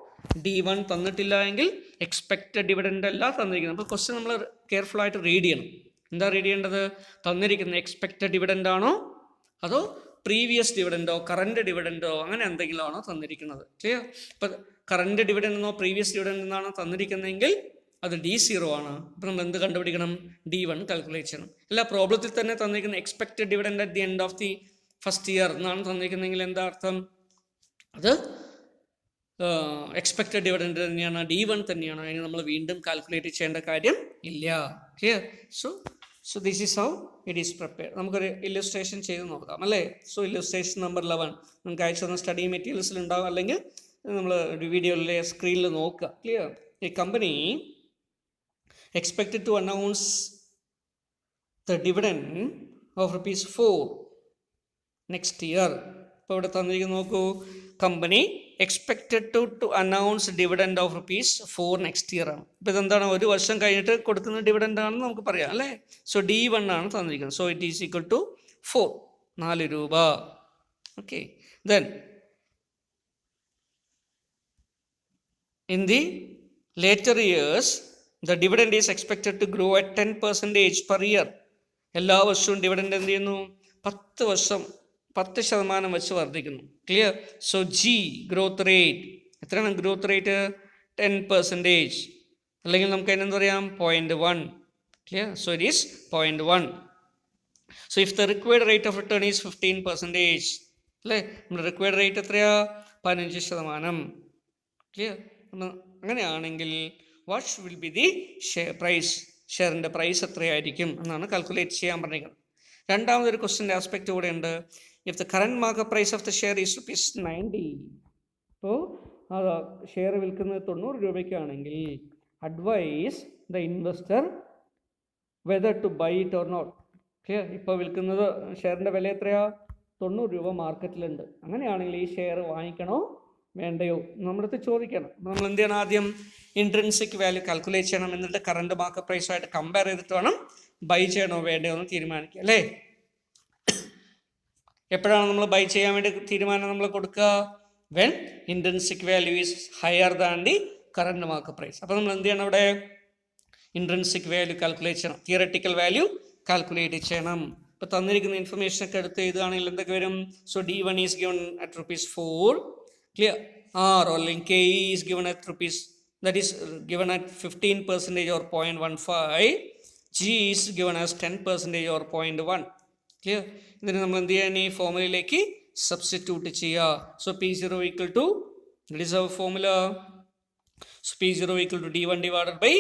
D1 തന്നിട്ടില്ല എങ്കിൽ എക്സ്പെക്റ്റഡ് ഡിവിഡൻഡ് അല്ല തന്നിരിക്കുന്നത്. അപ്പോൾ ക്വസ്റ്റ്യൻ നമ്മൾ കെയർഫുൾ ആയിട്ട് റീഡ് ചെയ്യണം. എന്താ റീഡ് ചെയ്യേണ്ടത്? തന്നിരിക്കുന്നത് എക്സ്പെക്റ്റഡ് ഡിവിഡൻഡ് ആണോ അതോ പ്രീവിയസ് ഡിവിഡൻഡോ കറണ്ട് ഡിവിഡൻഡോ അങ്ങനെ എന്തെങ്കിലും ആണോ തന്നിരിക്കുന്നത്? ക്ലിയർ? ഇപ്പം കറണ്ട് ഡിവിഡൻഡ് എന്നോ പ്രീവിയസ് ഡിവിഡൻഡ് എന്നാണോ തന്നിരിക്കുന്നതെങ്കിൽ അത് D0 ആണ്. അപ്പം നമ്മൾ എന്ത് കണ്ടുപിടിക്കണം? D1 കാൽക്കുലേറ്റ് ചെയ്യണം. എല്ലാ പ്രോബ്ലത്തിൽ തന്നെ തന്നിരിക്കുന്ന expected dividend at the end of the first year എന്നാണ് തന്നിരിക്കുന്നതെങ്കിൽ എന്താ അർത്ഥം? അത് എക്സ്പെക്റ്റഡ് ഡിവിഡൻഡ് തന്നെയാണ്, D1 തന്നെയാണ്. അതിന് നമ്മൾ വീണ്ടും കാൽക്കുലേറ്റ് ചെയ്യേണ്ട കാര്യം ഇല്ല. Clear? So this is how it is prepared. നമുക്കൊരു ഇല്ലുസ്ട്രേഷൻ ചെയ്ത് നോക്കാം, അല്ലേ. സോ ഇല്ലുസ്ട്രേഷൻ നമ്പർ 11 നമുക്ക് അയച്ചു തന്ന സ്റ്റഡി മെറ്റീരിയൽസിൽ ഉണ്ടാകും, അല്ലെങ്കിൽ നമ്മൾ വീഡിയോയിലെ സ്ക്രീനിൽ നോക്കുക. ക്ലിയർ? ഈ company expected to announce the dividend of ₹4 next year. ഇപ്പോൾ ഇവിടെ തന്നിരിക്കുന്ന നോക്കൂ, company expected to announce dividend of ₹4 next year ആണ്. ഇപ്പോൾ ഇതെന്താണ്? ഒരു വർഷം കഴിഞ്ഞിട്ട് കൊടുക്കുന്ന ഡിവിഡൻഡ് ആണെന്ന് നമുക്ക് പറയാം, അല്ലേ. സോ D1 ആണ് തന്നിരിക്കുന്നത്. So it is equal to 4, 4 രൂപ. Okay, then in the later years the dividend is expected to grow at 10% per year. എല്ലാ വർഷവും ഡിവിഡൻഡ് എന്ത് ചെയ്യുന്നു? 10% വെച്ച് വർദ്ധിക്കുന്നു. Clear? So G growth rate എത്രയാണ്? ഗ്രോത്ത് റേറ്റ് 10%, അല്ലെങ്കിൽ നമുക്ക് അതിനെന്ത് പറയാം? 0.1. Clear? So it is 0.1. So if the required rate of return is 15%, അല്ലേ, നമ്മുടെ റിക്വയർഡ് റേറ്റ് എത്രയാ? 15%. ക്ലിയർ? അങ്ങനെയാണെങ്കിൽ what will be the price, ഷെയറിൻ്റെ പ്രൈസ് എത്രയായിരിക്കും എന്നാണ് കാൽക്കുലേറ്റ് ചെയ്യാൻ പറഞ്ഞിരിക്കുന്നത്. രണ്ടാമതൊരു ക്വസ്റ്റ്യൻ്റെ ആസ്പെക്റ്റ് കൂടെ ഉണ്ട്. If the current market price of the share is ₹90, അപ്പോൾ ആ ഷെയർ വിൽക്കുന്നത് 90 രൂപയ്ക്കാണെങ്കിൽ advise the investor whether to buy it or not. Clear? ഇപ്പോൾ വിൽക്കുന്നത് ഷെയറിൻ്റെ വില എത്രയാ? 90 രൂപ മാർക്കറ്റിലുണ്ട്. അങ്ങനെയാണെങ്കിൽ ഈ ഷെയർ വാങ്ങിക്കണോ വേണ്ടയോ നമ്മുടെ അടുത്ത് ചോദിക്കണം. നമ്മൾ എന്ത് ചെയ്യണം? ആദ്യം ഇൻട്രിൻസിക് വാല്യൂ കാൽക്കുലേറ്റ് ചെയ്യണം. എന്നിട്ട് കറണ്ട് മാർക്കറ്റ് പ്രൈസുമായിട്ട് കമ്പയർ ചെയ്തിട്ട് വേണം ബൈ ചെയ്യണോ വേണ്ടയോ എന്ന് തീരുമാനിക്കുക, അല്ലേ? എപ്പോഴാണ് നമ്മൾ ബൈ ചെയ്യാൻ വേണ്ടി തീരുമാനം നമ്മൾ കൊടുക്കുക? When intrinsic value is higher than the current market price. അപ്പോൾ നമ്മൾ എന്ത് ചെയ്യണം? അവിടെ ഇൻട്രിൻസിക് വാല്യൂ കാൽക്കുലേറ്റ് ചെയ്യണം, തിയററ്റിക്കൽ വാല്യൂ കാൽക്കുലേറ്റ് ചെയ്യണം. ഇപ്പോൾ തന്നിരിക്കുന്ന ഇൻഫർമേഷനൊക്കെ എടുത്ത് എഴുതുകയാണെങ്കിൽ എന്തൊക്കെ വരും? So D1 is given at ₹4. Clear? R or KE is given at rupees, that is given at 15% or 0.15. G is given as 10% or 0.1. Clear? ഇതിന് നമ്മൾ എന്ത് ചെയ്യാൻ? ഈ ഫോർമുലയിലേക്ക് സബ്സ്റ്റിറ്റ്യൂട്ട് ചെയ്യുക. So P0 equal to, that is our formula, so P0 equal to D1 divided by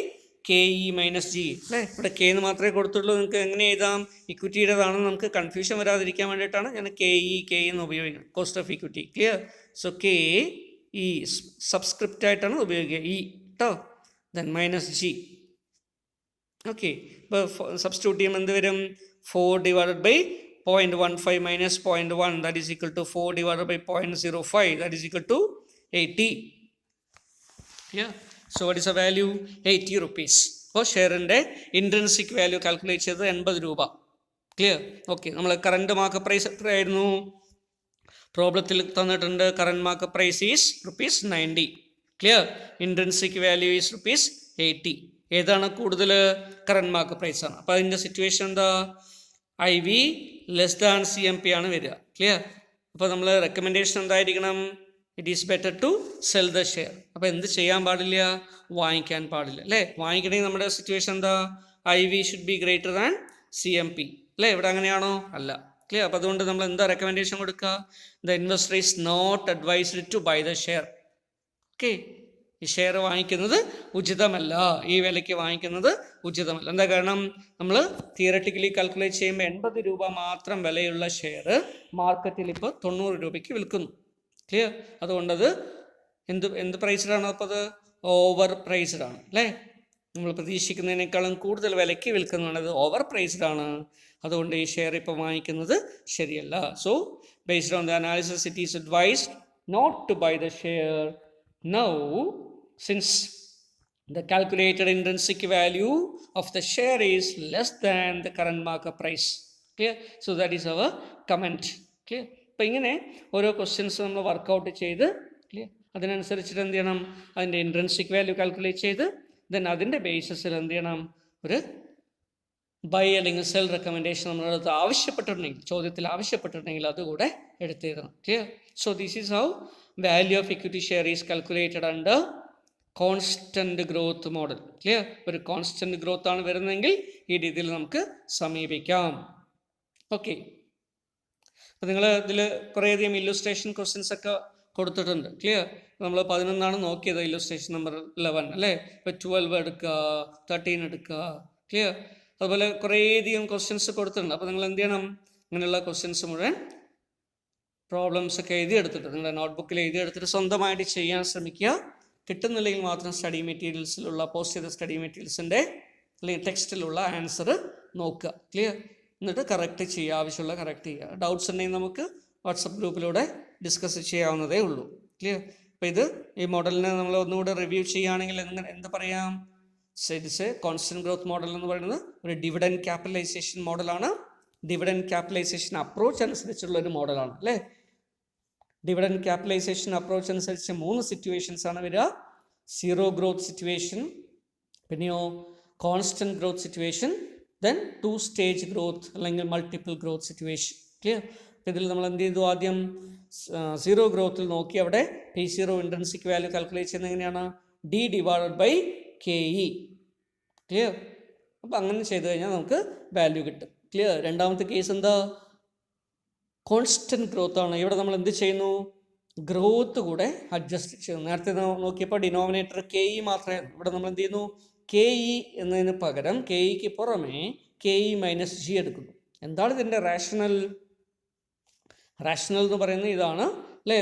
KE minus G. അല്ലേ? ഇവിടെ K എന്ന് മാത്രമേ കൊടുത്തുള്ളൂ. നിങ്ങൾക്ക് എങ്ങനെ എഴുതാം? ഇക്വിറ്റിയുടേതാണെന്ന് നമുക്ക് കൺഫ്യൂഷൻ വരാതിരിക്കാൻ വേണ്ടിയിട്ടാണ് ഞാൻ KE എന്ന് ഉപയോഗിക്കുന്നത്, cost of equity. Clear? So KE subscript ആയിട്ടാണ് ഉപയോഗിക്കുക, E കേട്ടോ. Then minus G. ഓക്കെ, ഇപ്പോൾ സബ്സ്റ്റിറ്റ്യൂട്ട് ചെയ്യുമ്പോൾ എന്ത് വരും? 4 divided by 0.15 minus 0.1, that is equal to 4 divided by 0.05, that is equal to 80. Clear? So what is a value? 80 rupees. അപ്പോൾ ഷെയറിൻ്റെ intrinsic value calculate ചെയ്തത് 80 രൂപ. ക്ലിയർ? ഓക്കെ, നമ്മൾ current market price എത്രയായിരുന്നു? പ്രോബ്ലത്തിൽ തന്നിട്ടുണ്ട് current market price is ₹90. Clear? Intrinsic value is ₹80. ഏതാണ് കൂടുതൽ? Current market price ആണ്. അപ്പോൾ അതിൻ്റെ സിറ്റുവേഷൻ എന്താ? IV ലെസ് ദാൻ CMP ആണ് വരിക. ക്ലിയർ? അപ്പോൾ നമ്മൾ റെക്കമെൻഡേഷൻ എന്തായിരിക്കണം? It is better to sell the share. അപ്പോൾ എന്ത് ചെയ്യാൻ പാടില്ല? വാങ്ങിക്കാൻ പാടില്ല, അല്ലേ? വാങ്ങിക്കണമെങ്കിൽ നമ്മുടെ സിറ്റുവേഷൻ എന്താ? IV should be greater than CMP, അല്ലേ? ഇവിടെ അങ്ങനെയാണോ? അല്ല. ക്ലിയർ? അപ്പോൾ അതുകൊണ്ട് നമ്മൾ എന്താ റെക്കമെൻഡേഷൻ കൊടുക്കുക? The investor is not advised to buy the share. Okay, ഈ ഷെയർ വാങ്ങിക്കുന്നത് ഉചിതമല്ല, ഈ വിലയ്ക്ക് വാങ്ങിക്കുന്നത് ഉചിതമല്ല. എന്താ കാരണം? നമ്മൾ തിയററ്റിക്കലി കാൽക്കുലേറ്റ് ചെയ്യുമ്പോൾ 80 രൂപ മാത്രം വിലയുള്ള ഷെയർ മാർക്കറ്റിൽ ഇപ്പോൾ 90 രൂപയ്ക്ക് വിൽക്കുന്നു. ക്ലിയർ? അതുകൊണ്ടത് എന്ത് പ്രൈസ്ഡാണ്? അപ്പോൾ അത് ഓവർ പ്രൈസ്ഡ് ആണ്, അല്ലേ? നമ്മൾ പ്രതീക്ഷിക്കുന്നതിനേക്കാളും കൂടുതൽ വിലയ്ക്ക് വിൽക്കുന്നതാണ്, അത് ഓവർ പ്രൈസ്ഡ് ആണ്. അതുകൊണ്ട് ഈ ഷെയർ ഇപ്പോൾ വാങ്ങിക്കുന്നത് ശരിയല്ല. So based on the analysis it is advised not to buy the share now, since the calculated intrinsic value of the share is less than the current market price. Clear? So that is our comment. Clear? അപ്പോൾ ഇങ്ങനെ ഓരോ questions നമ്മൾ workout ചെയ്ത്, clear, അതിനനുസരിച്ചിട്ട് എന്ത് ചെയ്യണം? അതിൻ്റെ intrinsic value calculate ചെയ്ത് ദെൻ അതിൻ്റെ ബേസിസിൽ എന്ത് ചെയ്യണം? ഒരു ബൈ അല്ലെങ്കിൽ സെൽ റെക്കമെൻഡേഷൻ നമ്മളടുത്ത് ആവശ്യപ്പെട്ടിട്ടുണ്ടെങ്കിൽ, ചോദ്യത്തിൽ ആവശ്യപ്പെട്ടിട്ടുണ്ടെങ്കിൽ അതുകൂടെ എടുത്തെഴുതണം. Clear? So this is how value of equity share is calculated under constant growth model. Clear? ഒരു കോൺസ്റ്റൻറ്റ് ഗ്രോത്ത് ആണ് വരുന്നതെങ്കിൽ ഈ രീതിയിൽ നമുക്ക് സമീപിക്കാം. ഓക്കെ, അപ്പോൾ നിങ്ങൾ ഇതിൽ കുറേയധികം ഇല്ലുസ്ട്രേഷൻ ക്വസ്റ്റ്യൻസ് ഒക്കെ കൊടുത്തിട്ടുണ്ട്. ക്ലിയർ? നമ്മൾ 11 നോക്കിയത്, ഇല്ലുസ്ട്രേഷൻ നമ്പർ 11, അല്ലേ? ഇപ്പോൾ 12 എടുക്കുക, 13 എടുക്കുക. ക്ലിയർ? അതുപോലെ കുറേയധികം ക്വസ്റ്റ്യൻസ് കൊടുത്തിട്ടുണ്ട്. അപ്പോൾ നിങ്ങൾ എന്ത് ചെയ്യണം? അങ്ങനെയുള്ള ക്വസ്റ്റ്യൻസ് മുഴുവൻ പ്രോബ്ലംസ് ഒക്കെ എഴുതിയെടുത്തിട്ട് നിങ്ങളുടെ നോട്ട്ബുക്കിൽ എഴുതിയെടുത്തിട്ട് സ്വന്തമായിട്ട് ചെയ്യാൻ ശ്രമിക്കുക. കിട്ടുന്നില്ലെങ്കിൽ മാത്രം സ്റ്റഡി മെറ്റീരിയൽസിലുള്ള, പോസ്റ്റ് ചെയ്ത സ്റ്റഡി മെറ്റീരിയൽസിൻ്റെ അല്ലെങ്കിൽ ടെക്സ്റ്റിലുള്ള ആൻസർ നോക്കുക. ക്ലിയർ? എന്നിട്ട് കറക്റ്റ് ചെയ്യുക, ആവശ്യമുള്ള കറക്റ്റ് ചെയ്യുക. ഡൗട്ട്സ് ഉണ്ടെങ്കിൽ നമുക്ക് വാട്സപ്പ് ഗ്രൂപ്പിലൂടെ ഡിസ്കസ് ചെയ്യാവുന്നതേ ഉള്ളൂ. ക്ലിയർ? അപ്പോൾ ഈ മോഡലിനെ നമ്മൾ ഒന്നുകൂടെ റിവ്യൂ ചെയ്യുകയാണെങ്കിൽ എന്ത് പറയാം? It's A constant growth model എന്ന് പറയുന്നത് ഒരു ഡിവിഡൻഡ് ക്യാപിറ്റലൈസേഷൻ മോഡലാണ്. ഡിവിഡൻഡ് ക്യാപിറ്റലൈസേഷൻ അപ്രോച്ച് അനുസരിച്ചുള്ള ഒരു മോഡലാണ്, അല്ലേ? ഡിവിഡൻഡ് ക്യാപിറ്റലൈസേഷൻ അപ്രോച്ച് അനുസരിച്ച് 3 സിറ്റുവേഷൻസ് ആണ് വരിക. സീറോ ഗ്രോത്ത് സിറ്റുവേഷൻ, പിന്നെയോ constant growth situation, then 2 stage growth അല്ലെങ്കിൽ മൾട്ടിപ്പിൾ ഗ്രോത്ത് സിറ്റുവേഷൻ. ക്ലിയർ? ഇതിൽ നമ്മൾ എന്ത് ചെയ്തു? ആദ്യം സീറോ ഗ്രോത്തിൽ നോക്കി അവിടെ P0 ഇൻട്രിൻസിക് വാല്യൂ കാൽക്കുലേറ്റ് ചെയ്യുന്നത് എങ്ങനെയാണ്? D divided by KE. Clear? അപ്പോൾ അങ്ങനെ ചെയ്ത് കഴിഞ്ഞാൽ നമുക്ക് വാല്യൂ കിട്ടും. ക്ലിയർ? രണ്ടാമത്തെ കേസ് എന്താ? കോൺസ്റ്റന്റ് ഗ്രോത്ത് ആണ്. ഇവിടെ നമ്മൾ എന്ത് ചെയ്യുന്നു? ഗ്രോത്ത് കൂടെ അഡ്ജസ്റ്റ് ചെയ്യുന്നു. നേരത്തെ നോക്കിയപ്പോൾ ഡിനോമിനേറ്റർ കെ ഇ മാത്രമേ, ഇവിടെ നമ്മൾ എന്ത് ചെയ്യുന്നു, കെ ഇ എന്നതിന് പകരം കെ ഇക്ക് പുറമേ കെ ഇ മൈനസ് ജി എടുക്കുന്നു. എന്താണ് ഇതിൻ്റെ റാഷണൽ? റാഷണൽ എന്ന് പറയുന്നത് ഇതാണ് അല്ലേ,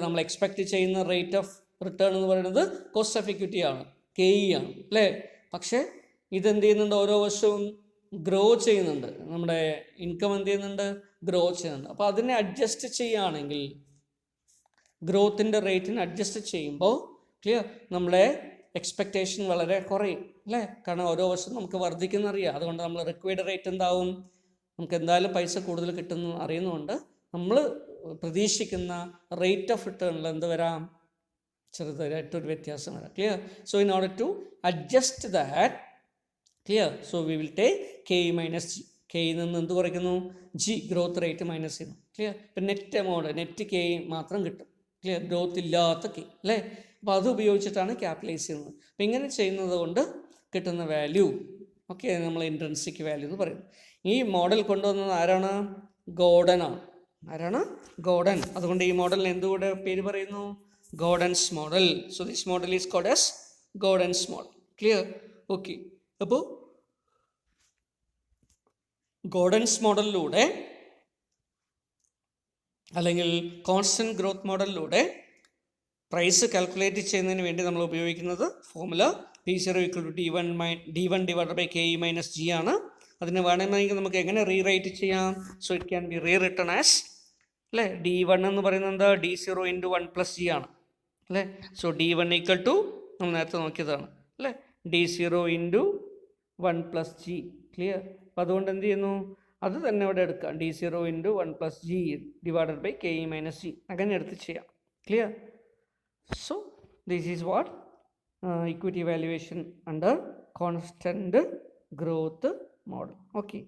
നമ്മൾ എക്സ്പെക്റ്റ് ചെയ്യുന്ന റേറ്റ് ഓഫ് റിട്ടേൺ എന്ന് പറയുന്നത് കോസ്റ്റ് ഓഫ് ഇക്വിറ്റി ആണ്, കെ ഇ ആണ് അല്ലേ. പക്ഷേ ഇതെന്ത് ചെയ്യുന്നുണ്ട്, ഓരോ വർഷവും ഗ്രോ ചെയ്യുന്നുണ്ട്, നമ്മുടെ ഇൻകം എന്ത് ചെയ്യുന്നുണ്ട്, ഗ്രോ ചെയ്യുന്നുണ്ട്. അപ്പോൾ അതിനെ അഡ്ജസ്റ്റ് ചെയ്യുകയാണെങ്കിൽ, ഗ്രോത്തിൻ്റെ റേറ്റിന് അഡ്ജസ്റ്റ് ചെയ്യുമ്പോൾ ക്ലിയർ, നമ്മളെ എക്സ്പെക്റ്റേഷൻ വളരെ കുറയും അല്ലേ. കാരണം ഓരോ വർഷം നമുക്ക് വർദ്ധിക്കുന്നറിയാം. അതുകൊണ്ട് നമ്മൾ റിക്വയർഡ് റേറ്റ് എന്താവും, നമുക്ക് എന്തായാലും പൈസ കൂടുതൽ കിട്ടുന്നു അറിയുന്നതുകൊണ്ട് നമ്മൾ പ്രതീക്ഷിക്കുന്ന റേറ്റ് ഓഫ് റിട്ടേണിൽ എന്ത് വരാം, ചെറുതായിട്ടൊരു വ്യത്യാസം വരാം. Clear. So in order to adjust that, clear, so we will take K E minus G. കെയിൽ നിന്ന് എന്ത് കുറയ്ക്കുന്നു, ജി, ഗ്രോത്ത് റേറ്റ് മൈനസ് ചെയ്യുന്നു. ക്ലിയർ. ഇപ്പം നെറ്റ് എമൗണ്ട്, നെറ്റ് കെ മാത്രം കിട്ടും. ക്ലിയർ. ഗ്രോത്ത് ഇല്ലാത്ത കെ അല്ലേ. അപ്പോൾ അത് ഉപയോഗിച്ചിട്ടാണ് ക്യാപിറ്റലൈസ് ചെയ്യുന്നത്. അപ്പം ഇങ്ങനെ ചെയ്യുന്നത് കൊണ്ട് കിട്ടുന്ന വാല്യൂ ഓക്കെ നമ്മൾ ഇൻട്രിൻസിക് വാല്യൂ എന്ന് പറയുന്നത്. ഈ മോഡൽ കൊണ്ടുവന്നത് ആരാണ്? ഗോർഡനാണ്. ആരാണ്? ഗോർഡൻ. അതുകൊണ്ട് ഈ മോഡലിന് എന്തുകൂടെ പേര് പറയുന്നു? Gordon's model. So this model is called as Gordon's model. Clear. Okay. അപ്പോൾ ഗോർഡൻസ് മോഡലിലൂടെ അല്ലെങ്കിൽ കോൺസ്റ്റൻറ്റ് ഗ്രോത്ത് മോഡലിലൂടെ പ്രൈസ് കാൽക്കുലേറ്റ് ചെയ്യുന്നതിന് വേണ്ടി നമ്മൾ ഉപയോഗിക്കുന്നത് formula P0 = D1 divided by K E minus G ആണ്. അതിന് വേണമെങ്കിൽ നമുക്ക് എങ്ങനെ റീറൈറ്റ് ചെയ്യാം? So it can be rewritten as അല്ലേ, D1 എന്ന് പറയുന്നത് എന്താ, D0 × 1 + G ആണ് അല്ലേ. സോ D1 = നമ്മൾ നേരത്തെ നോക്കിയതാണ് അല്ലേ, D0 × 1 + G. ക്ലിയർ. അപ്പോൾ അതുകൊണ്ട് എന്ത് ചെയ്യുന്നു, അത് തന്നെ ഇവിടെ എടുക്കാം, D0 × 1 + G divided by K E minus G. അങ്ങനെ എടുത്ത് ചെയ്യാം. Clear. So this is what equity valuation under constant growth model. Okay.